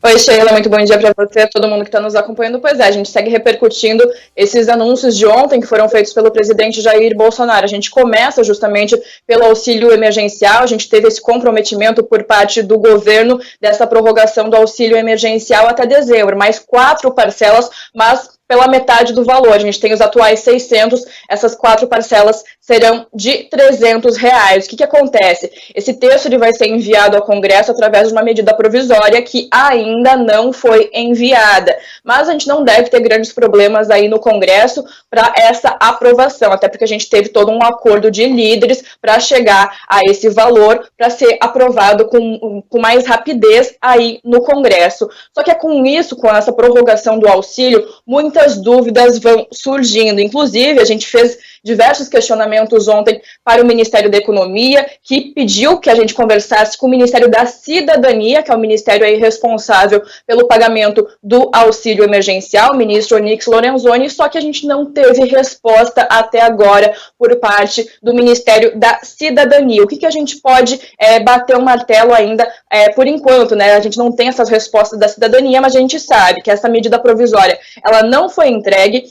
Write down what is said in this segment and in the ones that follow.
Oi, Sheila, muito bom dia para você, todo mundo que está nos acompanhando. Pois é, a gente segue repercutindo esses anúncios de ontem que foram feitos pelo presidente Jair Bolsonaro. A gente começa justamente pelo auxílio emergencial, a gente teve esse comprometimento por parte do governo dessa prorrogação do auxílio emergencial até dezembro, mais 4 parcelas, mas pela metade do valor. A gente tem os atuais 600, essas 4 parcelas serão de R$300. O que acontece? Esse texto ele vai ser enviado ao Congresso através de uma medida provisória que ainda não foi enviada. Mas a gente não deve ter grandes problemas aí no Congresso para essa aprovação, até porque a gente teve todo um acordo de líderes para chegar a esse valor, para ser aprovado com mais rapidez aí no Congresso. Só que é com isso, com essa prorrogação do auxílio, muitas dúvidas vão surgindo. Inclusive, a gente fez diversos questionamentos ontem para o Ministério da Economia, que pediu que a gente conversasse com o Ministério da Cidadania, que é o ministério aí responsável pelo pagamento do auxílio emergencial, o ministro Onyx Lorenzoni, só que a gente não teve resposta até agora por parte do Ministério da Cidadania. O que a gente pode bater um martelo ainda por enquanto, né? A gente não tem essas respostas da cidadania, mas a gente sabe que essa medida provisória, ela não foi entregue,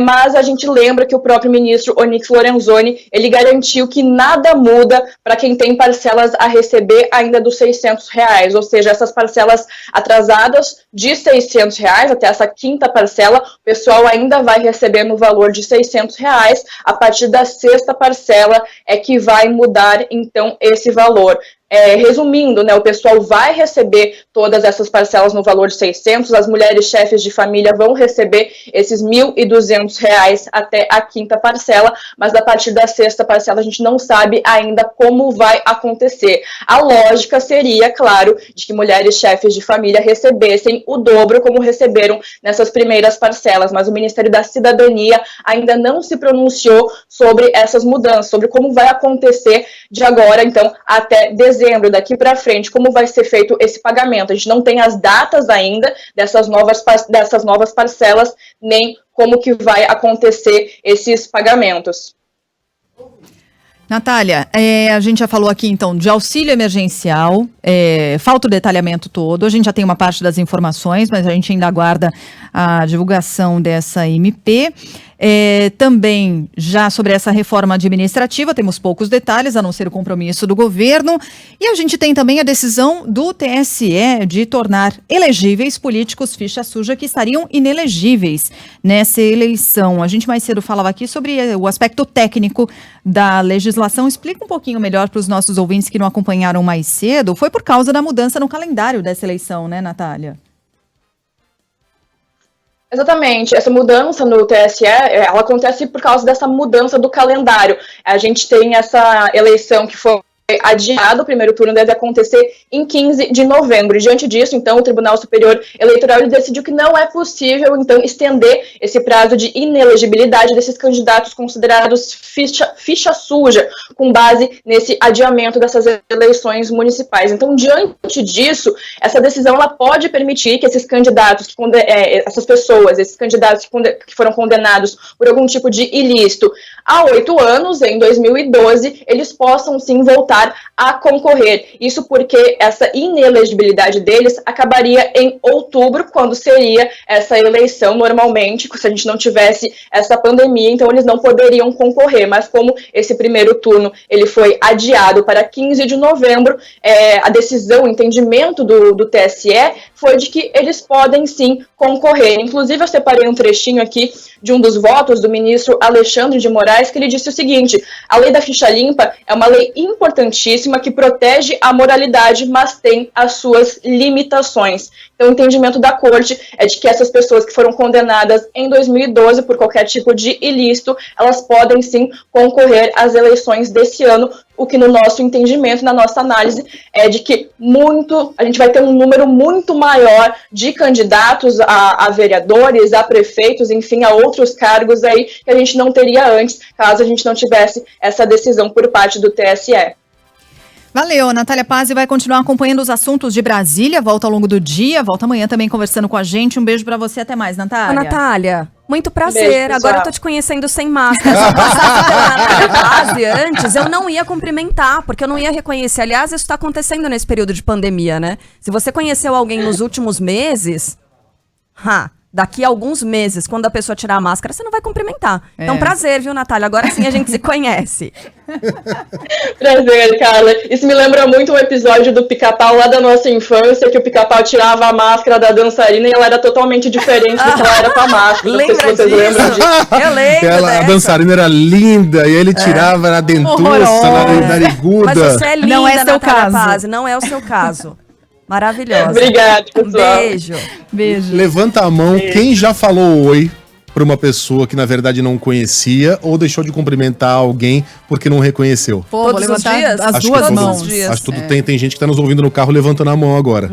mas a gente lembra que o próprio ministro Onyx Lorenzoni, ele garantiu que nada muda para quem tem parcelas a receber ainda dos R$600, ou seja, essas parcelas atrasadas de R$600 até essa quinta parcela, o pessoal ainda vai receber no valor de R$600, a partir da sexta parcela é que vai mudar então esse valor. Resumindo, né, o pessoal vai receber todas essas parcelas no valor de 600, as mulheres chefes de família vão receber esses R$1.200 até a quinta parcela, mas a partir da sexta parcela a gente não sabe ainda como vai acontecer. A lógica seria, claro, de que mulheres chefes de família recebessem o dobro como receberam nessas primeiras parcelas, mas o Ministério da Cidadania ainda não se pronunciou sobre essas mudanças, sobre como vai acontecer de agora, então, até dezembro, daqui para frente, como vai ser feito esse pagamento. A gente não tem as datas ainda dessas novas parcelas, nem como que vai acontecer esses pagamentos. Natália, a gente já falou aqui então de auxílio emergencial, falta o detalhamento todo, a gente já tem uma parte das informações, mas a gente ainda aguarda a divulgação dessa MP. Também já sobre essa reforma administrativa, temos poucos detalhes, a não ser o compromisso do governo, e a gente tem também a decisão do TSE de tornar elegíveis políticos ficha suja que estariam inelegíveis nessa eleição. A gente mais cedo falava aqui sobre o aspecto técnico da legislação. Explica um pouquinho melhor para os nossos ouvintes que não acompanharam mais cedo. Foi por causa da mudança no calendário dessa eleição, né, Natália? Exatamente, essa mudança no TSE, ela acontece por causa dessa mudança do calendário. A gente tem essa eleição que foi adiado, o primeiro turno deve acontecer em 15 de novembro. Diante disso, então, o Tribunal Superior Eleitoral ele decidiu que não é possível, então, estender esse prazo de inelegibilidade desses candidatos considerados ficha suja, com base nesse adiamento dessas eleições municipais. Então, diante disso, essa decisão ela pode permitir que esses candidatos, esses candidatos que foram condenados por algum tipo de ilícito há 8 anos, em 2012, eles possam sim voltar a concorrer. Isso porque essa inelegibilidade deles acabaria em outubro, quando seria essa eleição normalmente, se a gente não tivesse essa pandemia, então eles não poderiam concorrer, mas como esse primeiro turno ele foi adiado para 15 de novembro, a decisão, o entendimento do TSE foi de que eles podem sim concorrer. Inclusive eu separei um trechinho aqui de um dos votos do ministro Alexandre de Moraes, que ele disse o seguinte: a lei da ficha limpa é uma lei importantíssima que protege a moralidade, mas tem as suas limitações. Então, o entendimento da corte é de que essas pessoas que foram condenadas em 2012 por qualquer tipo de ilícito, elas podem sim concorrer às eleições desse ano, o que no nosso entendimento, na nossa análise, é de que a gente vai ter um número muito maior de candidatos a vereadores, a prefeitos, enfim, a outros cargos aí que a gente não teria antes, caso a gente não tivesse essa decisão por parte do TSE. Valeu, Natália Pazzi vai continuar acompanhando os assuntos de Brasília, volta ao longo do dia, volta amanhã também conversando com a gente. Um beijo pra você, até mais, Natália. Ô, Natália, Muito prazer. Beijo, pessoal. Agora eu tô te conhecendo sem máscara. Se eu passasse pela Natália Paz antes, eu não ia cumprimentar, porque eu não ia reconhecer. Aliás, isso tá acontecendo nesse período de pandemia, né? Se você conheceu alguém nos últimos meses, daqui a alguns meses, quando a pessoa tirar a máscara, você não vai cumprimentar. Então, prazer, viu, Natália? Agora sim a gente se conhece. Prazer, Carla. Isso me lembra muito um episódio do Pica-Pau lá da nossa infância, que o Pica-Pau tirava a máscara da dançarina e ela era totalmente diferente do que ela era com a máscara. Não sei se vocês lembram disso. Eu lembro A dançarina era linda e ele tirava a dentuça, nariguda. Mas você é linda, Não é seu Natália caso. Paz, não é o seu caso. Maravilhosa. Obrigada, pessoal. Beijo. Beijo. Levanta a mão quem já falou oi para uma pessoa que na verdade não conhecia ou deixou de cumprimentar alguém porque não reconheceu. Pô, vou Todos os levantar dias? as Acho duas que mãos. dias. Acho que tem gente que tá nos ouvindo no carro levantando a mão agora.